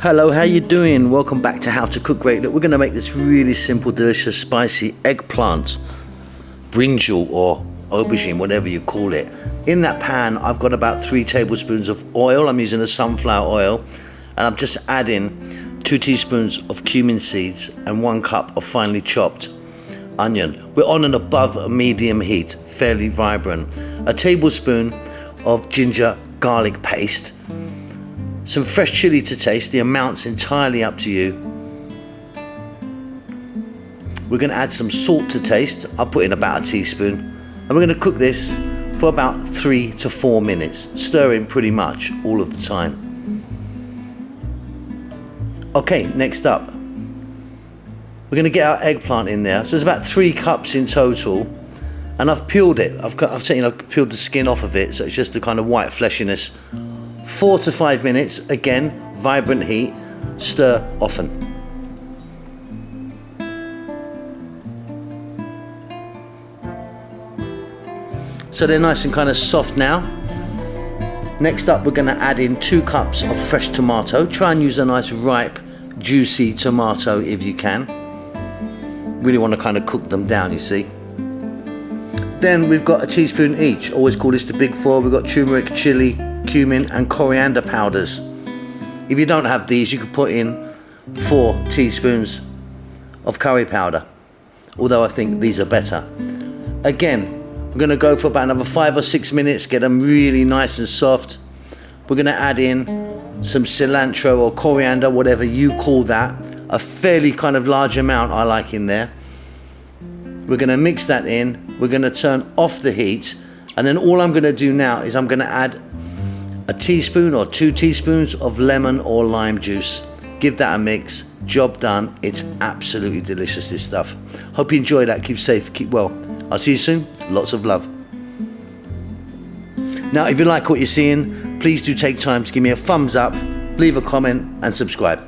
Hello, how you doing? Welcome back to How to Cook Great. Look, we're going to make this really simple, delicious, spicy eggplant, brinjal or aubergine, whatever you call it. In that pan, I've got about 3 tablespoons of oil. I'm using a sunflower oil, and I'm just adding 2 teaspoons of cumin seeds and 1 cup of finely chopped onion. We're on an above a medium heat, fairly vibrant. A tablespoon of ginger garlic paste. Some fresh chili to taste, the amount's entirely up to you. We're going to add some salt to taste. I'll put in about a teaspoon. And we're going to cook this for about 3 to 4 minutes, stirring pretty much all of the time. Okay, next up, we're going to get our eggplant in there. So there's about 3 cups in total. And I've peeled it. I've peeled the skin off of it, so it's just the kind of white fleshiness. 4 to 5 minutes, again, vibrant heat, stir often. So they're nice and kind of soft now. Next up, we're going to add in 2 cups of fresh tomato. Try and use a nice ripe, juicy tomato if you can. Really want to kind of cook them down, you see. Then we've got a teaspoon each. Always call this the big 4. We've got turmeric, chili, cumin and coriander powders. If you don't have these, you could put in 4 teaspoons of curry powder, although I think these are better. Again, we're going to go for about another 5 or 6 minutes, get them really nice and soft. We're going to add in some cilantro or coriander, whatever you call that, a fairly kind of large amount I like in there. We're going to mix that in. We're going to turn off the heat, and then all I'm going to do now is I'm going to add a teaspoon or 2 teaspoons of lemon or lime juice. Give that a mix. Job done. It's absolutely delicious, this stuff. Hope you enjoy that. Keep safe, keep well. I'll see you soon. Lots of love. Now, if you like what you're seeing, please do take time to give me a thumbs up, leave a comment and subscribe.